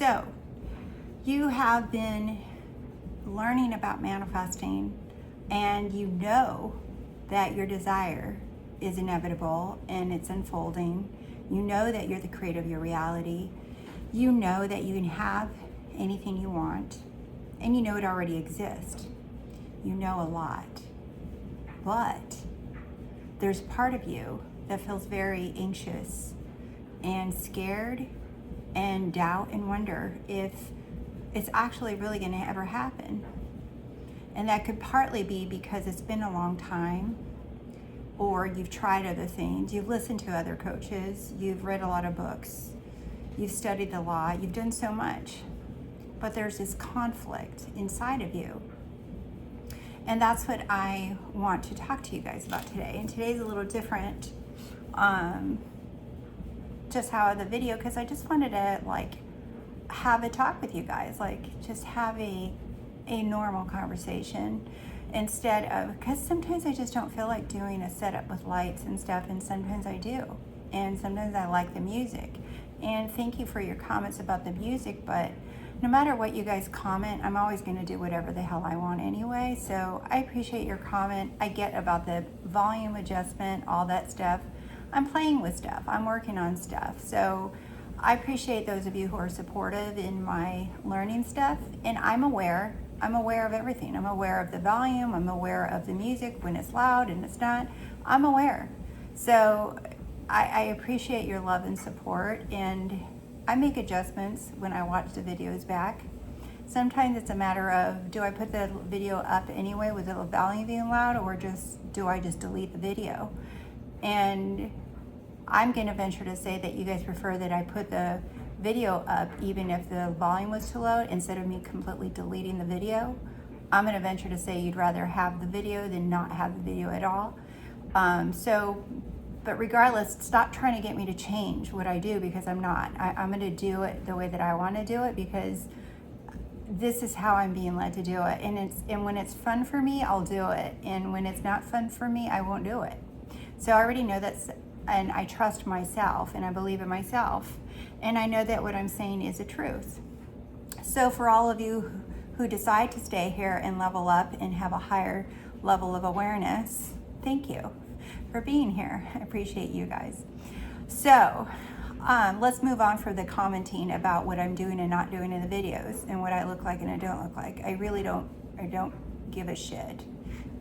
So, you have been learning about manifesting, and you know that your desire is inevitable and it's unfolding. You know that you're the creator of your reality. You know that you can have anything you want, and you know it already exists. You know a lot. But there's part of you that feels very anxious and scared and doubt and wonder if it's actually really going to ever happen. And that could partly be because it's been a long time, or you've tried other things, you've listened to other coaches, you've read a lot of books, you've studied a lot, you've done so much, but there's this conflict inside of you. And that's what I want to talk to you guys about today. And today's a little different, just how the video, because I just wanted to have a talk with you guys, just have a normal conversation instead of, because sometimes I just don't feel like doing a setup with lights and stuff, and sometimes I do, and sometimes I like the music. And thank you for your comments about the music, but no matter what you guys comment, I'm always going to do whatever the hell I want anyway. So I appreciate your comment. I get about the volume adjustment, all that stuff. I'm playing with stuff. I'm working on stuff. So I appreciate those of you who are supportive in my learning stuff. And I'm aware of everything. I'm aware of the volume. I'm aware of the music when it's loud and it's not. I'm aware. So I appreciate your love and support, and I make adjustments when I watch the videos back. Sometimes it's a matter of, do I put the video up anyway with the volume being loud, or do I just delete the video? And I'm going to venture to say that you guys prefer that I put the video up even if the volume was too loud, instead of me completely deleting the video. I'm going to venture to say you'd rather have the video than not have the video at all. But regardless, stop trying to get me to change what I do, because I'm not. I'm going to do it the way that I want to do it, because this is how I'm being led to do it. And when it's fun for me, I'll do it. And when it's not fun for me, I won't do it. So I already know that's, and I trust myself, and I believe in myself. And I know that what I'm saying is the truth. So for all of you who decide to stay here and level up and have a higher level of awareness, thank you for being here. I appreciate you guys. So let's move on for the commenting about what I'm doing and not doing in the videos, and what I look like and I don't look like. I don't give a shit.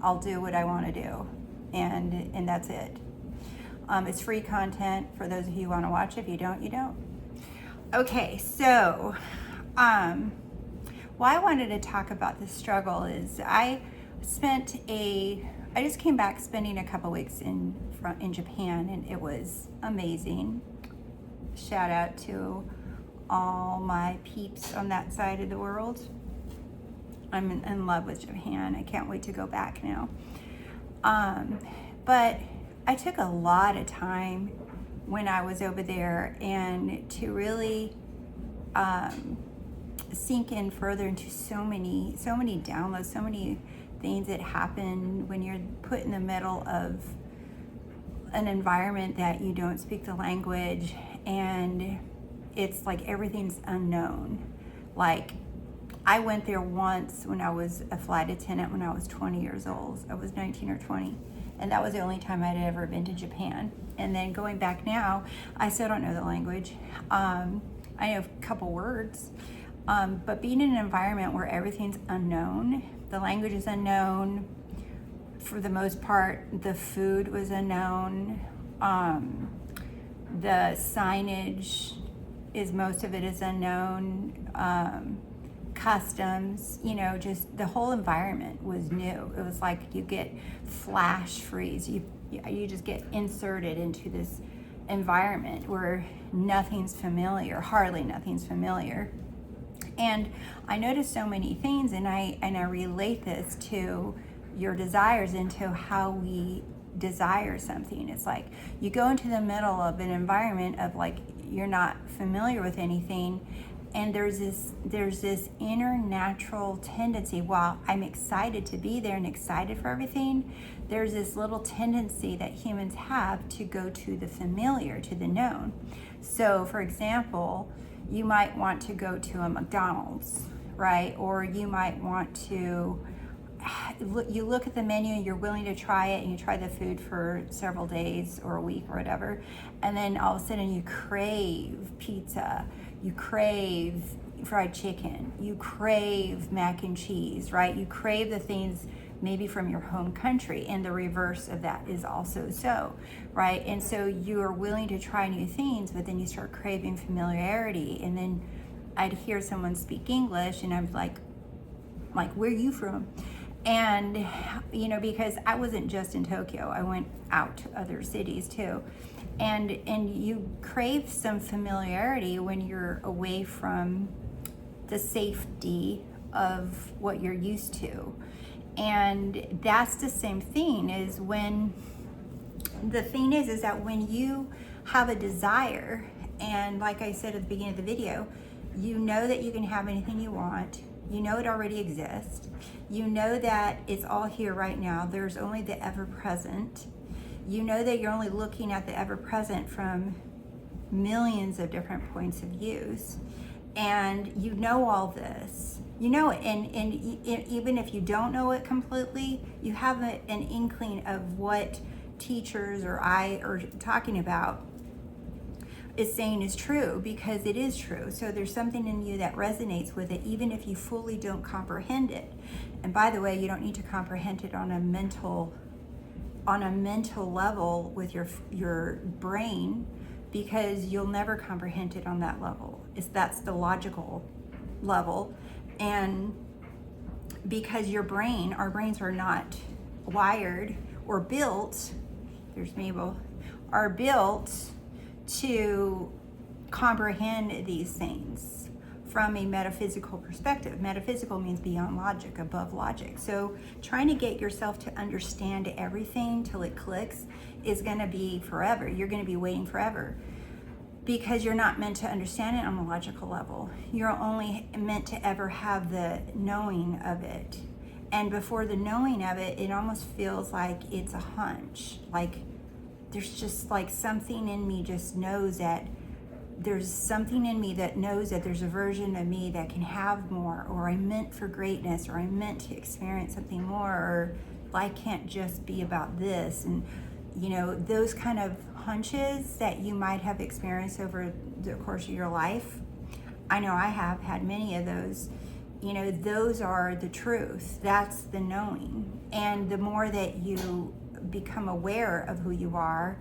I'll do what I want to do, and that's it. It's free content for those of you who want to watch. If you don't, you don't. Okay, so why I wanted to talk about this struggle is I just came back spending a couple weeks in Japan, and it was amazing. Shout out to all my peeps on that side of the world. I'm in love with Japan. I can't wait to go back now. But I took a lot of time when I was over there, and to really sink in further into so many downloads, so many things that happen when you're put in the middle of an environment that you don't speak the language, and it's like everything's unknown. Like, I went there once when I was a flight attendant when I was 20 years old. I was 19 or 20, and that was the only time I'd ever been to Japan. And then going back now, I still don't know the language. I know a couple words, but being in an environment where everything's unknown, the language is unknown. For the most part, the food was unknown. The signage most of it is unknown. Customs, just the whole environment was new. It was like you get flash freeze. You just get inserted into this environment where nothing's familiar, hardly nothing's familiar. And I noticed so many things, and I relate this to your desires, into how we desire something. It's like you go into the middle of an environment of like you're not familiar with anything, and there's this inner natural tendency. While I'm excited to be there and excited for everything, there's this little tendency that humans have to go to the familiar, to the known. So for example, you might want to go to a McDonald's, right? Or you might want to, you look at the menu and you're willing to try it, and you try the food for several days or a week or whatever, and then all of a sudden you crave pizza, you crave fried chicken, you crave mac and cheese, right? You crave the things maybe from your home country, and the reverse of that is also so, right? And so you are willing to try new things, but then you start craving familiarity. And then I'd hear someone speak English and I'm like, where are you from? And, you know, because I wasn't just in Tokyo, I went out to other cities too. And you crave some familiarity when you're away from the safety of what you're used to. And that's the same thing is when, the thing is that when you have a desire, and like I said at the beginning of the video, you know that you can have anything you want, you know it already exists, you know that it's all here right now, there's only the ever-present, you know that you're only looking at the ever-present from millions of different points of views, and you know all this. You know it, and even if you don't know it completely, you have an inkling of what teachers or I are talking about is saying is true, because it is true. So there's something in you that resonates with it, even if you fully don't comprehend it. And by the way, you don't need to comprehend it on a mental level with your brain, because you'll never comprehend it on that level. That's the logical level. And because our brains are not wired or built, there's Mabel, are built to comprehend these things from a metaphysical perspective. Metaphysical means beyond logic, above logic. So trying to get yourself to understand everything till it clicks is going to be forever. You're going to be waiting forever, because you're not meant to understand it on a logical level. You're only meant to ever have the knowing of it. And before the knowing of it, it almost feels like it's a hunch. Like there's just like something in me just knows that there's something in me that knows that there's a version of me that can have more, or I'm meant for greatness, or I'm meant to experience something more, or life can't just be about this. And you know, those kind of hunches that you might have experienced over the course of your life. I know I have had many of those. You know, those are the truth. That's the knowing. And the more that you become aware of who you are,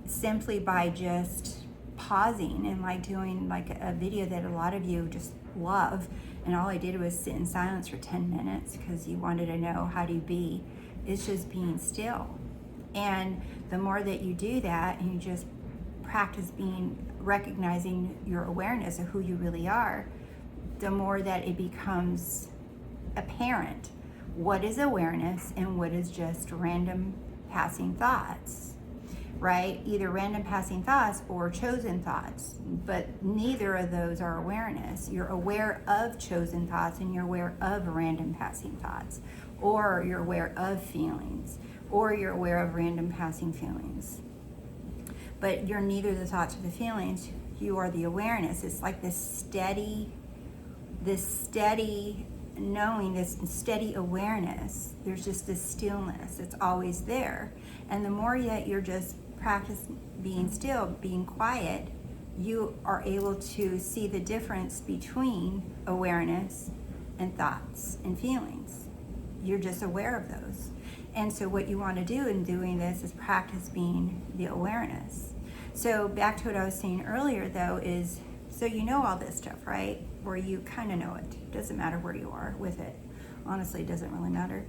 simply by just pausing and like doing like a video that a lot of you just love, and all I did was sit in silence for 10 minutes because you wanted to know how do you be. It's just being still. And the more that you do that and you just practice recognizing your awareness of who you really are, the more that it becomes apparent what is awareness and what is just random passing thoughts, right? Either random passing thoughts or chosen thoughts, but neither of those are awareness. You're aware of chosen thoughts and you're aware of random passing thoughts, or you're aware of feelings, or you're aware of random passing feelings. But you're neither the thoughts or the feelings, you are the awareness. It's like this steady knowing, this steady awareness. There's just this stillness. It's always there. And the more that you're just practice being still, being quiet, you are able to see the difference between awareness and thoughts and feelings. You're just aware of those. And so what you want to do in doing this is practice being the awareness. So back to what I was saying earlier though is, so you know all this stuff, right? Or you kind of know it. Doesn't matter where you are with it. Honestly, it doesn't really matter.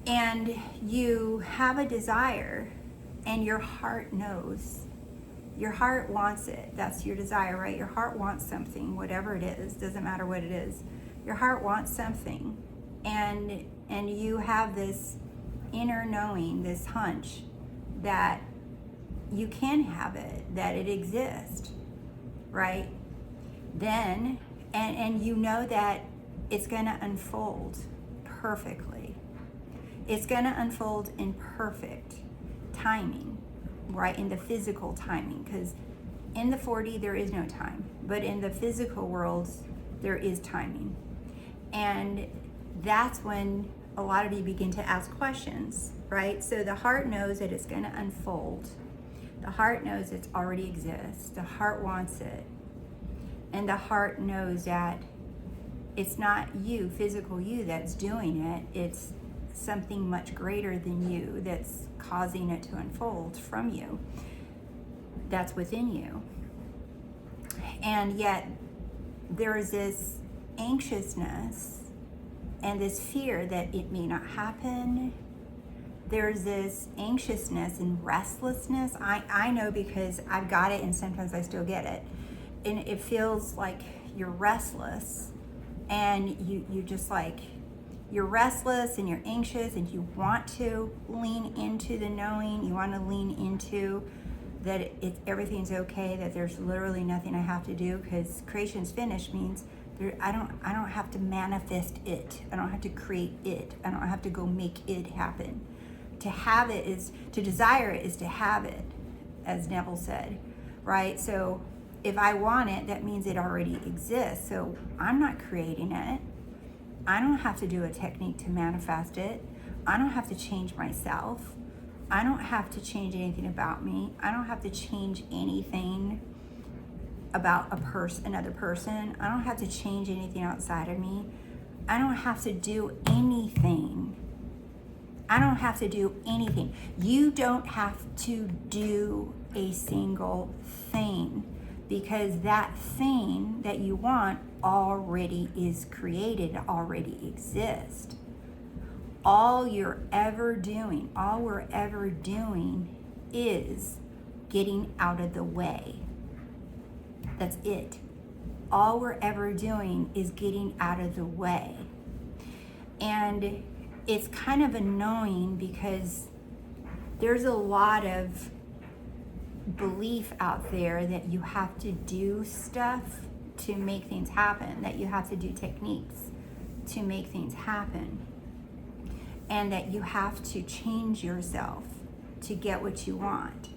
And you have a desire and your heart knows. Your heart wants it. That's your desire, right? Your heart wants something, whatever it is. Doesn't matter what it is. Your heart wants something. And you have this inner knowing, this hunch that you can have it, that it exists, right? Then, and you know that it's going to unfold perfectly. It's going to unfold in perfect timing, right? In the physical timing, because In the 4D, there is no time, but in the physical world, there is timing. And that's when a lot of you begin to ask questions, right? So the heart knows that it's going to unfold. The heart knows it already exists. The heart wants it. And the heart knows that it's not you, physical you, that's doing it. It's something much greater than you that's causing it to unfold from you. That's within you. And yet there is this anxiousness and this fear that it may not happen. There's this anxiousness and restlessness. I know because I've got it and sometimes I still get it. And it feels like you're restless and you just like, you're restless and you're anxious and you want to lean into the knowing. You want to lean into that everything's okay, that there's literally nothing I have to do because creation's finished means I don't have to manifest it. I don't have to create it. I don't have to go make it happen. To have it is, to desire it is to have it, as Neville said, right? So if I want it, that means it already exists. So I'm not creating it. I don't have to do a technique to manifest it. I don't have to change myself. I don't have to change anything about me. I don't have to change anything about another person. I don't have to change anything outside of me. I don't have to do anything. I don't have to do anything. You don't have to do a single thing because that thing that you want already is created, already exists. All we're ever doing is getting out of the way. That's it. All we're ever doing is getting out of the way. And it's kind of annoying because there's a lot of belief out there that you have to do stuff to make things happen, that you have to do techniques to make things happen, and that you have to change yourself to get what you want.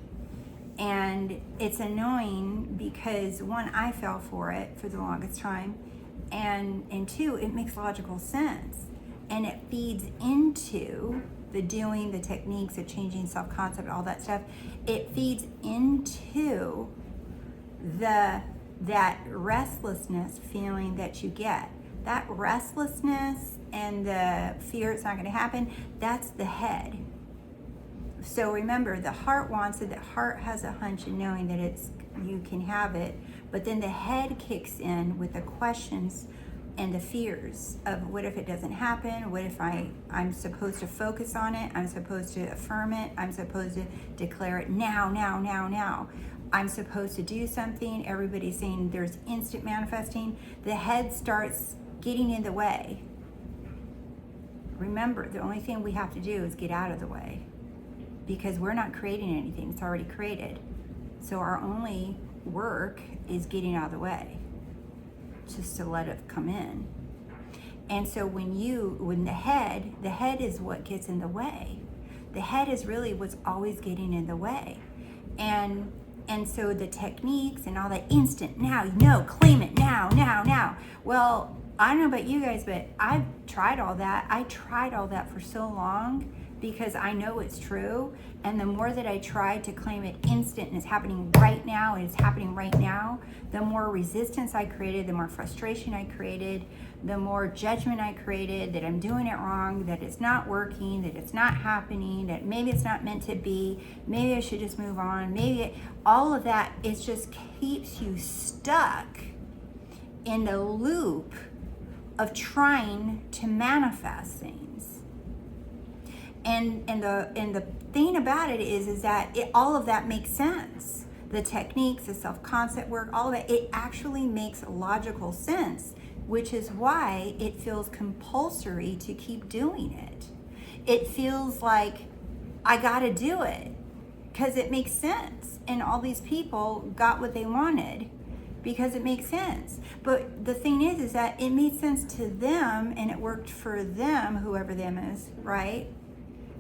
And it's annoying because one, I fell for it for the longest time, and two, it makes logical sense. And it feeds into the doing, the techniques, the changing self-concept, all that stuff. It feeds into that restlessness feeling that you get. That restlessness and the fear it's not going to happen, that's the head. So remember, the heart wants it. The heart has a hunch in knowing that you can have it. But then the head kicks in with the questions and the fears of what if it doesn't happen? What if I'm supposed to focus on it? I'm supposed to affirm it. I'm supposed to declare it now. I'm supposed to do something. Everybody's saying there's instant manifesting. The head starts getting in the way. Remember, the only thing we have to do is get out of the way because we're not creating anything. It's already created. So our only work is getting out of the way, just to let it come in. And so when the head is what gets in the way. The head is really what's always getting in the way. And so the techniques and all that instant, now, claim it, now. Well, I don't know about you guys, but I've tried all that. I tried all that for so long because I know it's true. And the more that I tried to claim it instant and it's happening right now, the more resistance I created, the more frustration I created, the more judgment I created that I'm doing it wrong, that it's not working, that it's not happening, that maybe it's not meant to be, maybe I should just move on, all of that, it just keeps you stuck in the loop of trying to manifest things. And the thing about it is that all of that makes sense. The techniques, the self-concept work, all of it actually makes logical sense, which is why it feels compulsory to keep doing it. It feels like I gotta do it because it makes sense. And all these people got what they wanted because it makes sense. But the thing is that it made sense to them and it worked for them, whoever them is, right?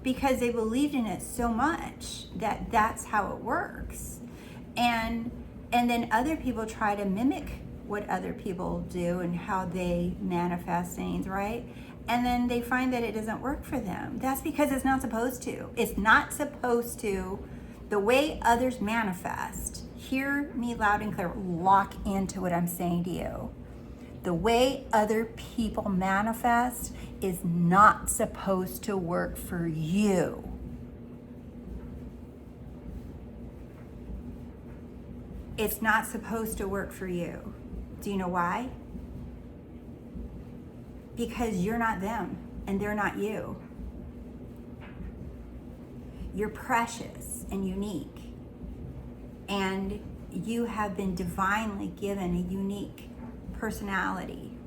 Because they believed in it so much that that's how it works. And And then other people try to mimic what other people do and how they manifest things, right? And then they find that it doesn't work for them. That's because it's not supposed to. It's not supposed to. The way others manifest, hear me loud and clear, lock into what I'm saying to you. The way other people manifest is not supposed to work for you. It's not supposed to work for you. Do you know why? Because you're not them and they're not you. You're precious and unique. And you have been divinely given a unique personality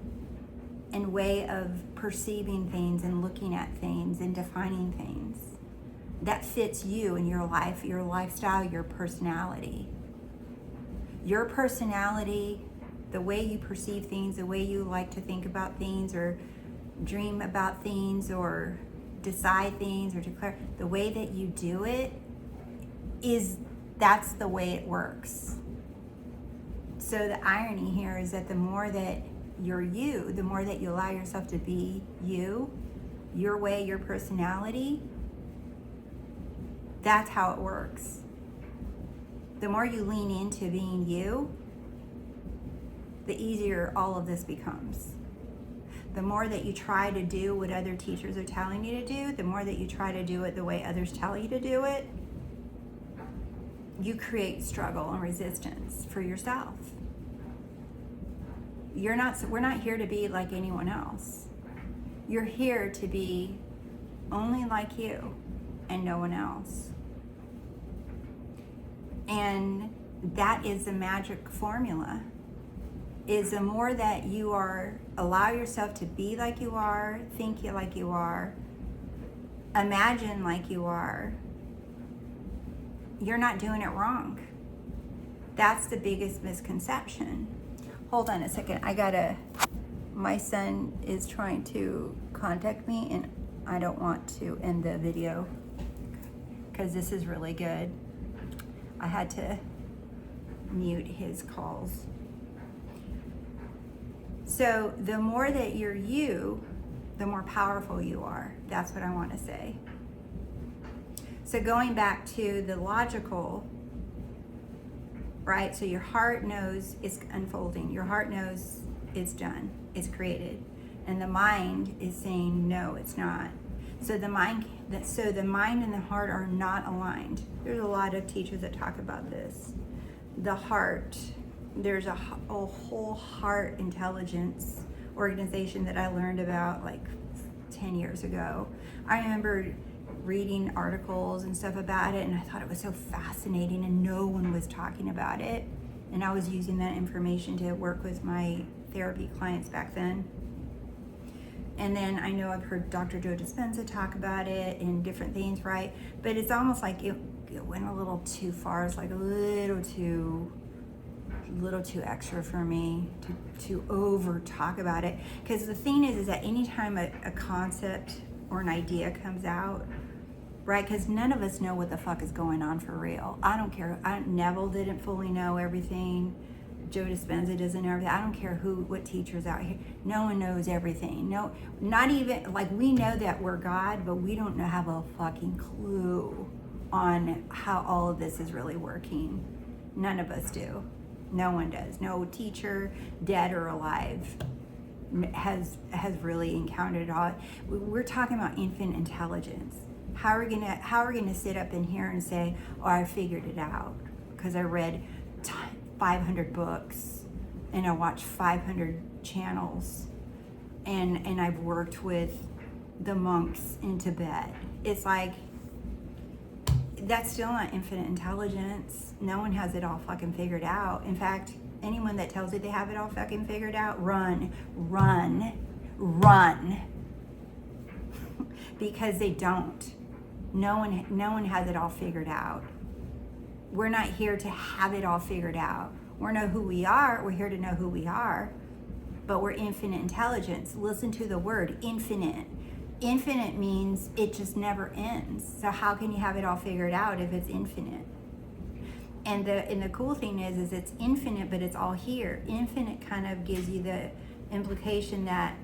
and way of perceiving things and looking at things and defining things that fits you and your life, your lifestyle, your personality. Your personality, the way you perceive things, the way you like to think about things or dream about things or decide things or declare, the way that you do it that's the way it works. So the irony here is that the more that you're you, the more that you allow yourself to be you, your way, your personality, that's how it works. The more you lean into being you, the easier all of this becomes. The more that you try to do what other teachers are telling you to do, the more that you try to do it the way others tell you to do it, you create struggle and resistance for yourself. We're not here to be like anyone else. You're here to be only like you and no one else. And that is the magic formula, is the more that you allow yourself to be like you are, think like you are, imagine like you are, you're not doing it wrong. That's the biggest misconception. Hold on a second. My son is trying to contact me and I don't want to end the video because this is really good. I had to mute his calls. So the more that you're you, the more powerful you are. That's what I want to say. So going back to the logical, right? So your heart knows it's unfolding. Your heart knows it's done. It's created. And the mind is saying, no, it's not. So the mind and the heart are not aligned. There's a lot of teachers that talk about this. The heart, there's a whole heart intelligence organization that I learned about like 10 years ago. I remember reading articles and stuff about it, and I thought it was so fascinating, and no one was talking about it. And I was using that information to work with my therapy clients back then. And then I know I've heard Dr. Joe Dispenza talk about it and different things, right? But it's almost like it went a little too far. It's like a little too extra for me to over talk about it. Because the thing is that anytime a concept or an idea comes out, right? Because none of us know what the fuck is going on for real. I don't care. Neville didn't fully know everything. Joe Dispenza doesn't know everything. I don't care what teacher's out here. No one knows everything. No, not even, like, we know that we're God, but we don't have a fucking clue on how all of this is really working. None of us do. No one does. No teacher, dead or alive, has really encountered it all. We're talking about infinite intelligence. How are we gonna sit up in here and say, oh, I figured it out because I read 500 books and I watched 500 channels and I've worked with the monks in Tibet? It's like, that's still not infinite intelligence. No one has it all fucking figured out. In fact, anyone that tells you they have it all fucking figured out, run. Because they don't. No one has it all figured out. We're not here to have it all figured out. We know who we are. We're here to know who we are. But we're infinite intelligence. Listen to the word infinite. Infinite means it just never ends. So how can you have it all figured out if it's infinite? And the cool thing is it's infinite, but it's all here. Infinite kind of gives you the implication that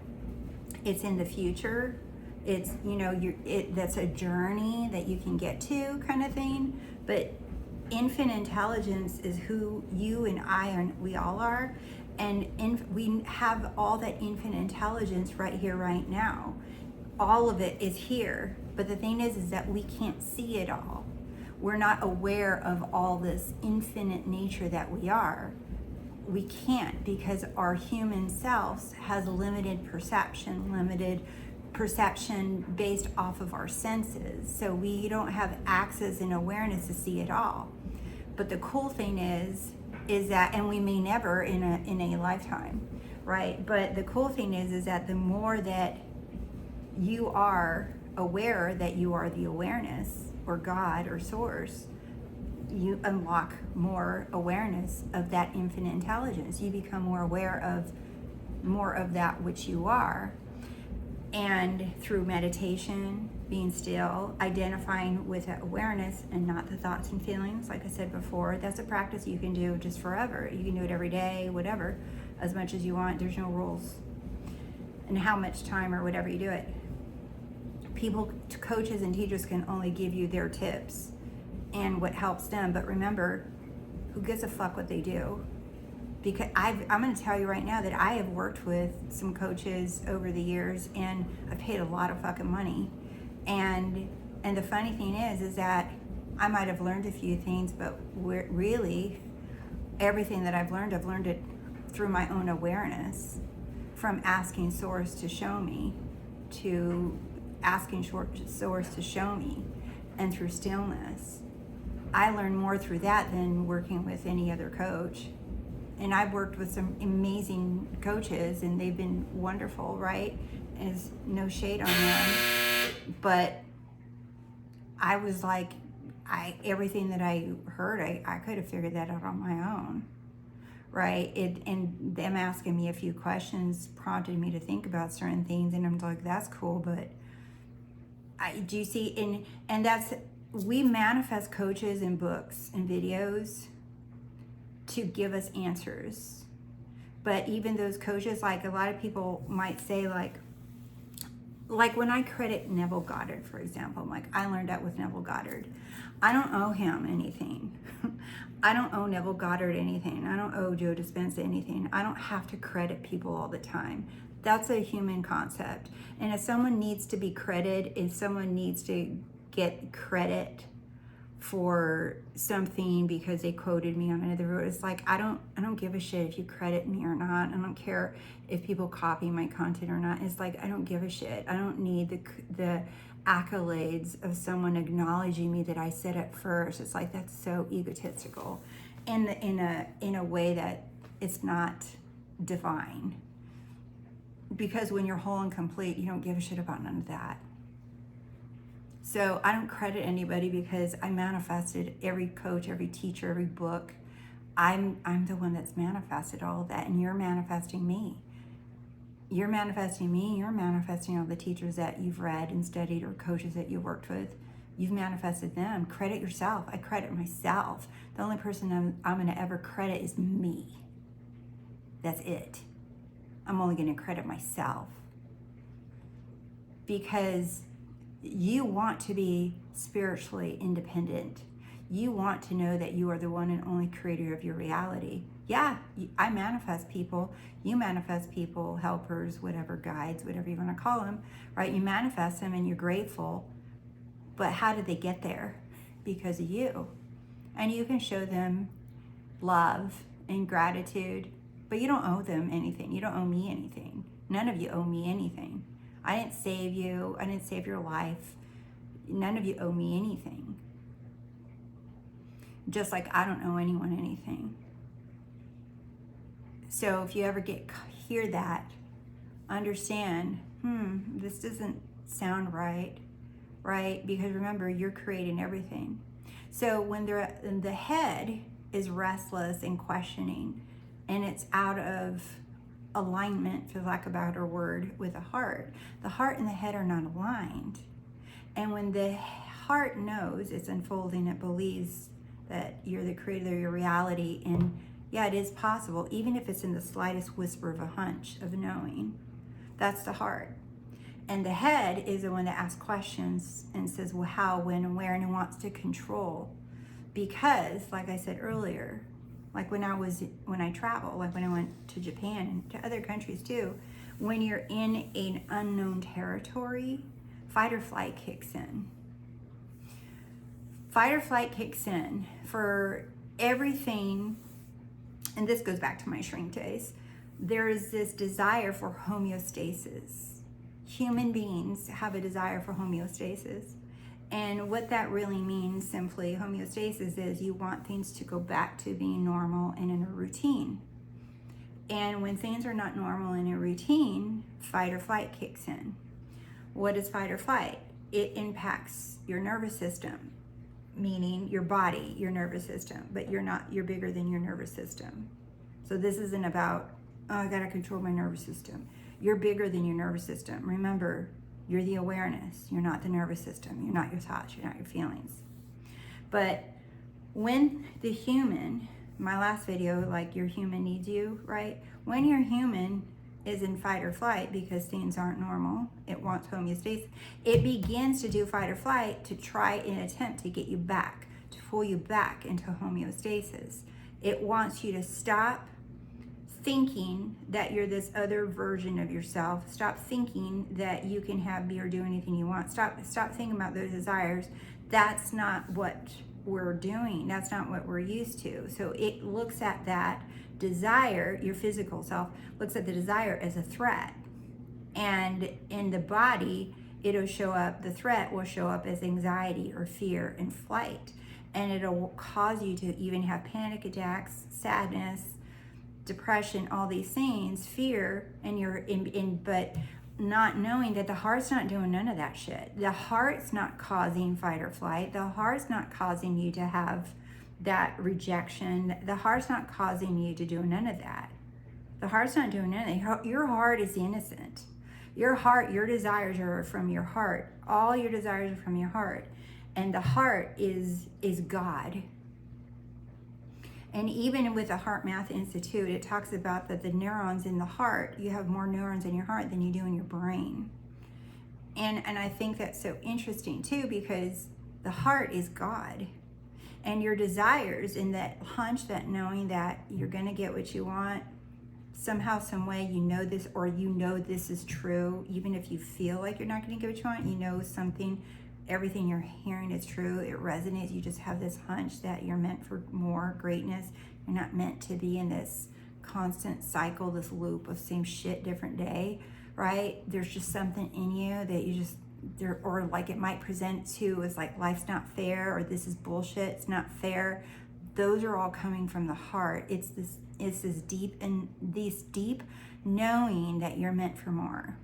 it's in the future. It's, you know, that's a journey that you can get to, kind of thing. But infinite intelligence is who you and I and we all are, and we have all that infinite intelligence right here, right now. All of it is here. But the thing is that we can't see it all. We're not aware of all this infinite nature that we are. We can't, because our human selves has limited perception based off of our senses. So we don't have access and awareness to see it all. But the cool thing is that, and we may never in a lifetime, right? But the cool thing is that the more that you are aware that you are the awareness, or God, or source, you unlock more awareness of that infinite intelligence. You become more aware of more of that which you are. And through meditation, being still, identifying with that awareness and not the thoughts and feelings, like I said before, that's a practice you can do just forever. You can do it every day, whatever, as much as you want. There's no rules. And how much time or whatever you do it. People, coaches and teachers can only give you their tips and what helps them. But remember, who gives a fuck what they do? Because I'm going to tell you right now that I have worked with some coaches over the years, and I've paid a lot of fucking money. And the funny thing is that I might have learned a few things, but really everything that I've learned it through my own awareness, from asking Source to show me, to asking Source to show me, and through stillness. I learned more through that than working with any other coach. And I've worked with some amazing coaches, and they've been wonderful, right? There's no shade on them. But I was like, everything that I heard, I could have figured that out on my own, right? And them asking me a few questions prompted me to think about certain things, and I'm like, that's cool, but do you see? And that's, we manifest coaches in books and videos to give us answers. But even those coaches, like a lot of people might say, like when I credit Neville Goddard, for example, I'm like, I learned that with Neville Goddard. I don't owe him anything. I don't owe Neville Goddard anything. I don't owe Joe Dispenza anything. I don't have to credit people all the time. That's a human concept. And if someone needs to be credited, if someone needs to get credit for something because they quoted me on another video, it's like, I don't give a shit if you credit me or not. I don't care if people copy my content or not. It's like, I don't give a shit. I don't need the accolades of someone acknowledging me that I said it first. It's like, that's so egotistical, and in a way that it's not divine. Because when you're whole and complete, you don't give a shit about none of that. So I don't credit anybody, because I manifested every coach, every teacher, every book. I'm the one that's manifested all of that, and you're manifesting me. You're manifesting me. You're manifesting all the teachers that you've read and studied, or coaches that you've worked with. You've manifested them. Credit yourself. I credit myself. The only person I'm going to ever credit is me. That's it. I'm only going to credit myself, because you want to be spiritually independent. You want to know that you are the one and only creator of your reality. Yeah, I manifest people. You manifest people, helpers, whatever, guides, whatever you want to call them, right? You manifest them and you're grateful. But how did they get there? Because of you. And you can show them love and gratitude, but you don't owe them anything. You don't owe me anything. None of you owe me anything. I didn't save you. I didn't save your life. None of you owe me anything. Just like I don't owe anyone anything. So if you ever hear that, understand, this doesn't sound right? Because remember, you're creating everything. So when the head is restless and questioning, and it's out of alignment, for lack of a better word, with the heart and the head are not aligned. And when the heart knows it's unfolding, it believes that you're the creator of your reality. And yeah, it is possible, even if it's in the slightest whisper of a hunch of knowing. That's the heart. And the head is the one that asks questions and says, well, how, when, and where, and it wants to control. Because, like I said earlier, like when I travel, like when I went to Japan and to other countries too, when you're in an unknown territory, fight or flight kicks in. Fight or flight kicks in for everything, and this goes back to my shrink days. There is this desire for homeostasis. Human beings have a desire for homeostasis. And what that really means, simply, homeostasis is you want things to go back to being normal and in a routine. And when things are not normal in a routine, fight or flight kicks in. What is fight or flight? It impacts your nervous system, meaning your body, your nervous system, but you're bigger than your nervous system. So this isn't about, oh, I gotta control my nervous system. You're bigger than your nervous system. Remember, you're the awareness. You're not the nervous system. You're not your thoughts. You're not your feelings. But when the human, my last video, like your human needs you, right? When your human is in fight or flight because things aren't normal, it wants homeostasis, it begins to do fight or flight to try and attempt to get you back, to pull you back into homeostasis. It wants you to stop thinking that you're this other version of yourself. Stop thinking that you can be or do anything you want. Stop thinking about those desires. That's not what we're doing. That's not what we're used to. So it looks at that desire, your physical self looks at the desire as a threat. And in the body, it'll show up, the threat will show up as anxiety or fear and flight. And it'll cause you to even have panic attacks, sadness, depression, all these things, fear, and you're in, but not knowing that the heart's not doing none of that shit. The heart's not causing fight or flight. The heart's not causing you to have that rejection. The heart's not causing you to do none of that. The heart's not doing none of that. Your heart is innocent. Your heart, your desires are from your heart. All your desires are from your heart. And the heart is God. And even with the Heart Math Institute, it talks about that the neurons in the heart, you have more neurons in your heart than you do in your brain. And I think that's so interesting too, because the heart is God. And your desires and that hunch, that knowing that you're going to get what you want, somehow, some way, you know this, or you know this is true, even if you feel like you're not going to get what you want, you know something, everything you're hearing is true, it resonates, you just have this hunch that you're meant for more greatness. You're not meant to be in this constant cycle, this loop of same shit, different day, right? There's just something in you that you just, or like it might present to as like life's not fair, or this is bullshit, it's not fair. Those are all coming from the heart. It's this deep knowing that you're meant for more.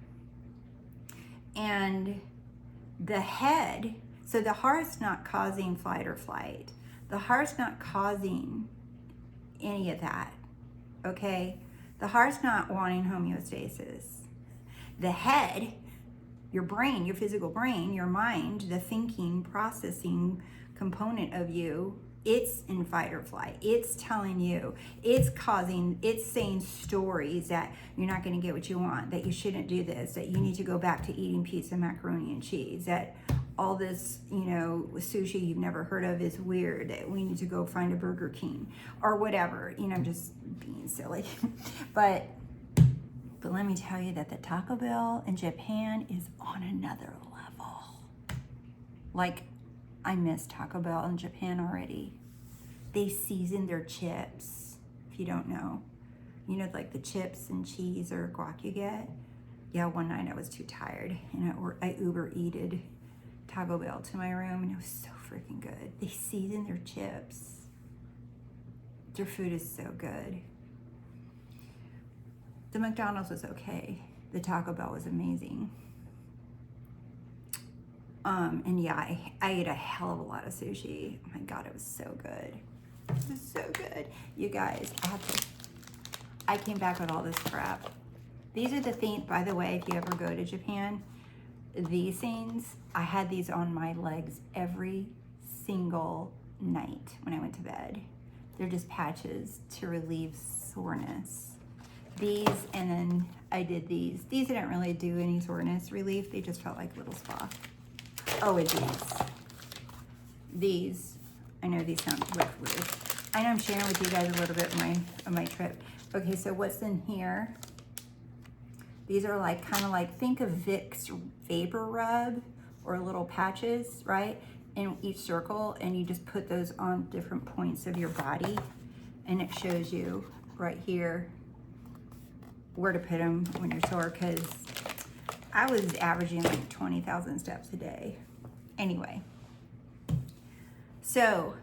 And the head, so the heart's not causing flight or flight. The heart's not causing any of that, okay? The heart's not wanting homeostasis. The head, your brain, your physical brain, your mind, the thinking, processing component of you, it's in fight or flight. It's telling you, it's saying stories that you're not going to get what you want, that you shouldn't do this, that you need to go back to eating pizza, macaroni, and cheese, that all this, sushi you've never heard of is weird, that we need to go find a Burger King or whatever, just being silly. But let me tell you that the Taco Bell in Japan is on another level. Like, I miss Taco Bell in Japan already. They season their chips, if you don't know. Like the chips and cheese or guac you get. Yeah, one night I was too tired and I Uber-eated Taco Bell to my room, and it was so freaking good. They season their chips. Their food is so good. The McDonald's was okay. The Taco Bell was amazing. And yeah, I ate a hell of a lot of sushi. Oh my God, it was so good. It was so good. You guys, I came back with all this crap. These are the things, by the way, if you ever go to Japan, these things, I had these on my legs every single night when I went to bed. They're just patches to relieve soreness. These, and then I did these. These didn't really do any soreness relief. They just felt like a little spa. Oh, and these, I know these sound weird. I know I'm sharing with you guys a little bit of my trip. Okay, so what's in here? These are like, kind of like, think of Vicks Vapor Rub or little patches, right? In each circle, and you just put those on different points of your body, and it shows you right here where to put them when you're sore, because I was averaging like 20,000 steps a day. Anyway, so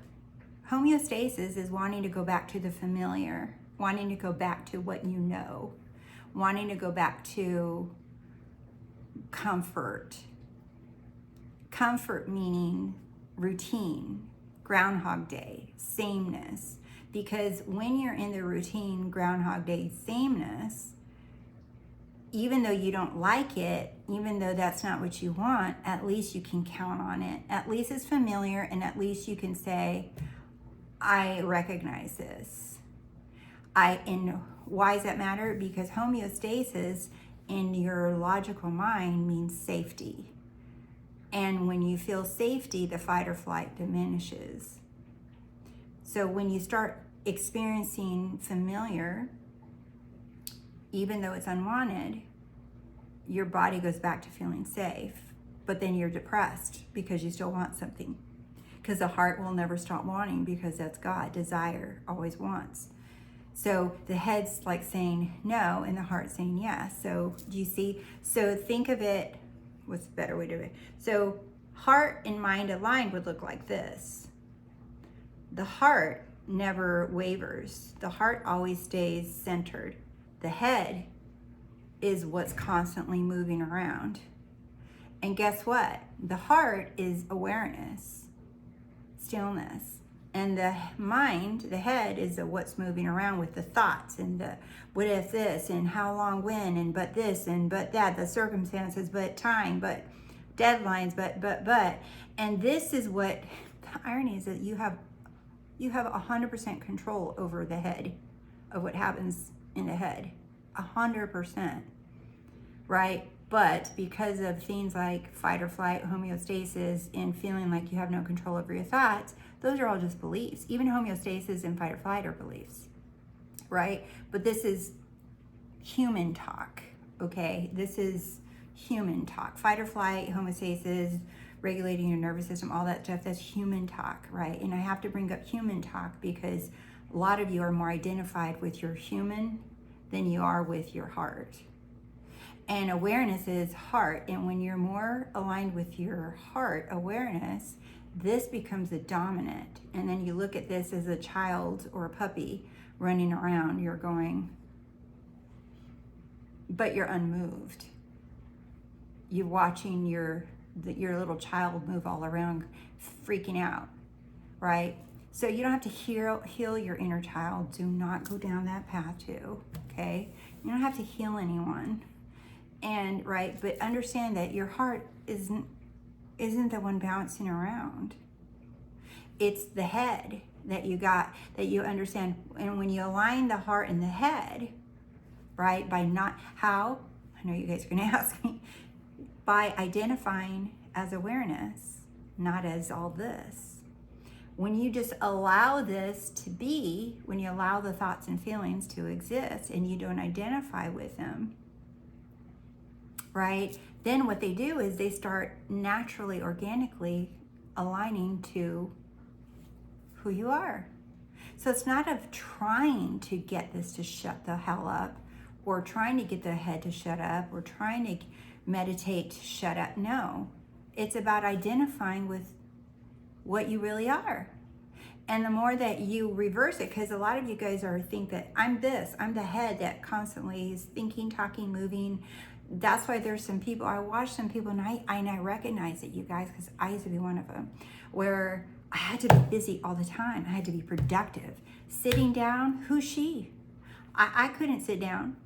homeostasis is wanting to go back to the familiar, wanting to go back to what you know, wanting to go back to comfort. Comfort meaning routine, Groundhog Day, sameness. Because when you're in the routine, Groundhog Day, sameness, even though you don't like it, even though that's not what you want, at least you can count on it. At least it's familiar, and at least you can say, I recognize this. And why does that matter? Because homeostasis in your logical mind means safety. And when you feel safety, the fight or flight diminishes. So when you start experiencing familiar, even though it's unwanted, your body goes back to feeling safe. But then you're depressed because you still want something. Because the heart will never stop wanting, because that's God. Desire always wants. So the head's like saying no, and the heart's saying yes. So do you see? So think of it, what's the better way to do it? So heart and mind aligned would look like this. The heart never wavers. The heart always stays centered. The head is what's constantly moving around. And guess what? The heart is awareness, stillness. And the mind, the head, is the what's moving around with the thoughts and the what if this and how long when and but this and but that, the circumstances, but time, but deadlines, but. And this is what the irony is, that you have 100% control over the head of what happens in the head. 100%, right? But because of things like fight or flight, homeostasis, and feeling like you have no control over your thoughts, those are all just beliefs. Even homeostasis and fight or flight are beliefs, right? But this is human talk, okay? This is human talk. Fight or flight, homeostasis, regulating your nervous system, all that stuff, that's human talk, right? And I have to bring up human talk because a lot of you are more identified with your human than you are with your heart. And awareness is heart. And when you're more aligned with your heart awareness, this becomes a dominant. And then you look at this as a child or a puppy running around. You're going, but you're unmoved. You're watching your little child move all around, freaking out, right? So you don't have to heal your inner child. Do not go down that path too, okay? You don't have to heal anyone. And right, but understand that your heart isn't the one bouncing around. It's the head that you understand. And when you align the heart and the head, right, by not how, I know you guys are gonna ask me, by identifying as awareness, not as all this. When you just allow this to be, when you allow the thoughts and feelings to exist and you don't identify with them, right? Then what they do is they start naturally, organically aligning to who you are. So it's not of trying to get this to shut the hell up, or trying to get the head to shut up, or trying to meditate to shut up. No, it's about identifying with what you really are. And the more that you reverse it, because a lot of you guys think that I'm the head that constantly is thinking, talking, moving. That's why there's some people, I watch some people and I recognize it, you guys, because I used to be one of them, where I had to be busy all the time. I had to be productive. Sitting down, who's she? I couldn't sit down.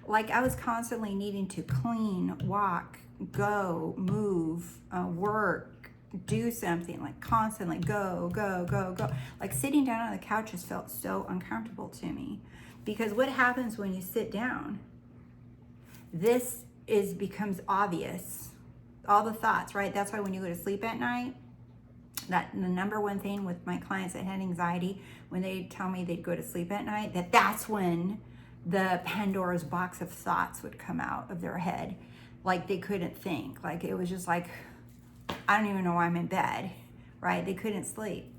Like I was constantly needing to clean, walk, go, move, work, do something, like constantly go, go, go, go. Like sitting down on the couch just felt so uncomfortable to me. Because what happens when you sit down? This becomes obvious. All the thoughts, right? That's why when you go to sleep at night, that the number one thing with my clients that had anxiety, when they tell me they'd go to sleep at night, that's when the Pandora's box of thoughts would come out of their head. Like they couldn't think. Like it was just like, I don't even know why I'm in bed, right? They couldn't sleep.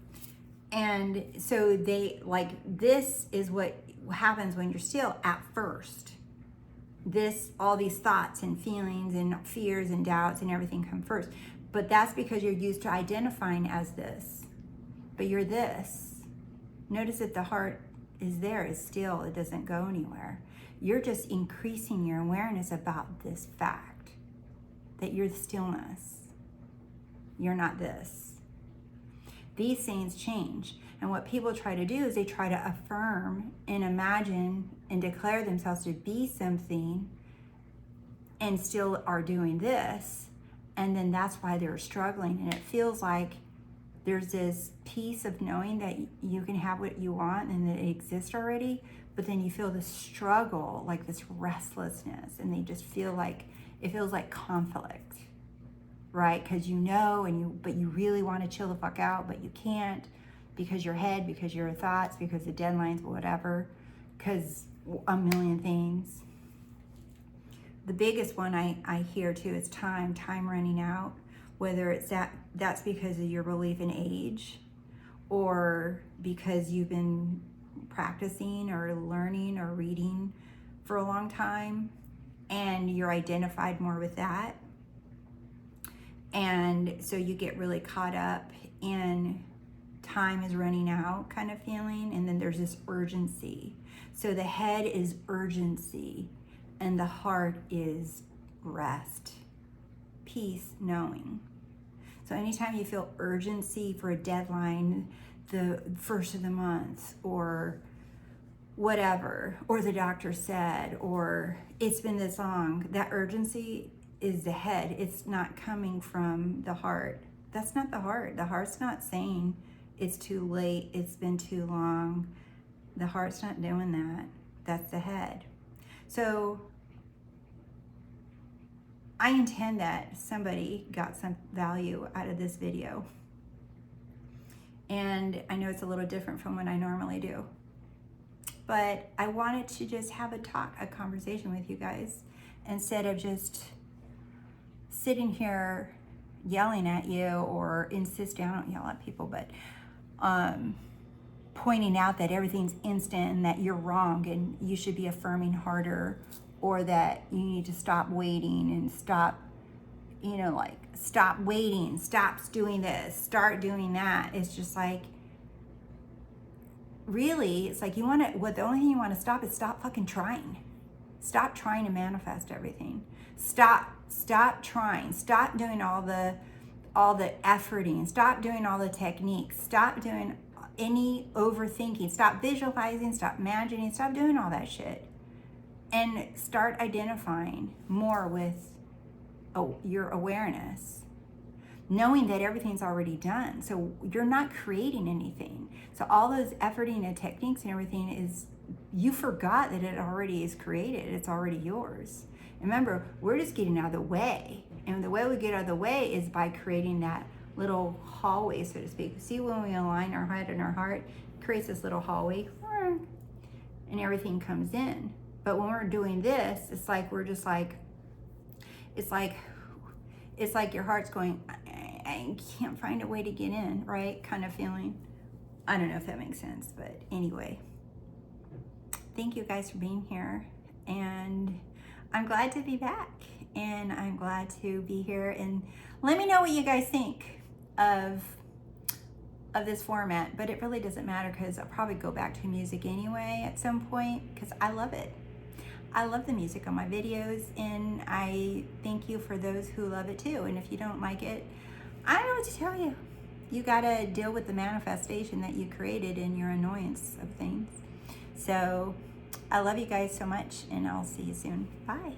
And so they, like, this is what happens when you're still at first. All these thoughts and feelings and fears and doubts and everything come first. But that's because you're used to identifying as this. But you're this. Notice that the heart is there, is still, it doesn't go anywhere. You're just increasing your awareness about this fact, that you're the stillness. You're not this. These things change. And what people try to do is they try to affirm and imagine and declare themselves to be something and still are doing this. And then that's why they're struggling. And it feels like there's this piece of knowing that you can have what you want and that it exists already, but then you feel this struggle, like this restlessness, and they just feel like, it feels like conflict, right? Because you know, but you really want to chill the fuck out, but you can't because your head, because your thoughts, because the deadlines, whatever, because a million things. The biggest one I hear too is time running out, whether it's that's because of your belief in age, or because you've been practicing or learning or reading for a long time and you're identified more with that. And so you get really caught up in time is running out kind of feeling, and then there's this urgency. So the head is urgency and the heart is rest, peace, knowing. So anytime you feel urgency for a deadline, the first of the month, or whatever, or the doctor said, or it's been this long, that urgency is the head. It's not coming from the heart. That's not the heart. The heart's not saying it's too late, it's been too long. The heart's not doing that. That's the head. So I intend that somebody got some value out of this video. And I know it's a little different from what I normally do. But I wanted to just have a conversation with you guys instead of just sitting here yelling at you or insisting. I don't yell at people, but pointing out that everything's instant and that you're wrong and you should be affirming harder, or that you need to stop waiting and stop, stop waiting, stop doing this, start doing that. It's just like, really, it's like the only thing you want to stop is stop fucking trying. Stop trying to manifest everything. Stop trying. Stop doing all the efforting. Stop doing all the techniques. Stop doing any overthinking. Stop visualizing. Stop imagining. Stop doing all that shit. And start identifying more with your awareness. Knowing that everything's already done. So you're not creating anything. So all those efforting and techniques and everything is, you forgot that it already is created. It's already yours. And remember, we're just getting out of the way. And the way we get out of the way is by creating that little hallway, so to speak. See, when we align our head and our heart, it creates this little hallway, and everything comes in. But when we're doing this, it's like it's like your heart's going, I can't find a way to get in, right? Kind of feeling. I don't know if that makes sense, but anyway. Thank you guys for being here, and I'm glad to be back, and I'm glad to be here, and let me know what you guys think of this format. But it really doesn't matter, because I'll probably go back to music anyway at some point, because I love it. I love the music on my videos, and I thank you for those who love it too. And if you don't like it, I don't know what to tell you. You gotta deal with the manifestation that you created and your annoyance of things. So I love you guys so much, and I'll see you soon. Bye.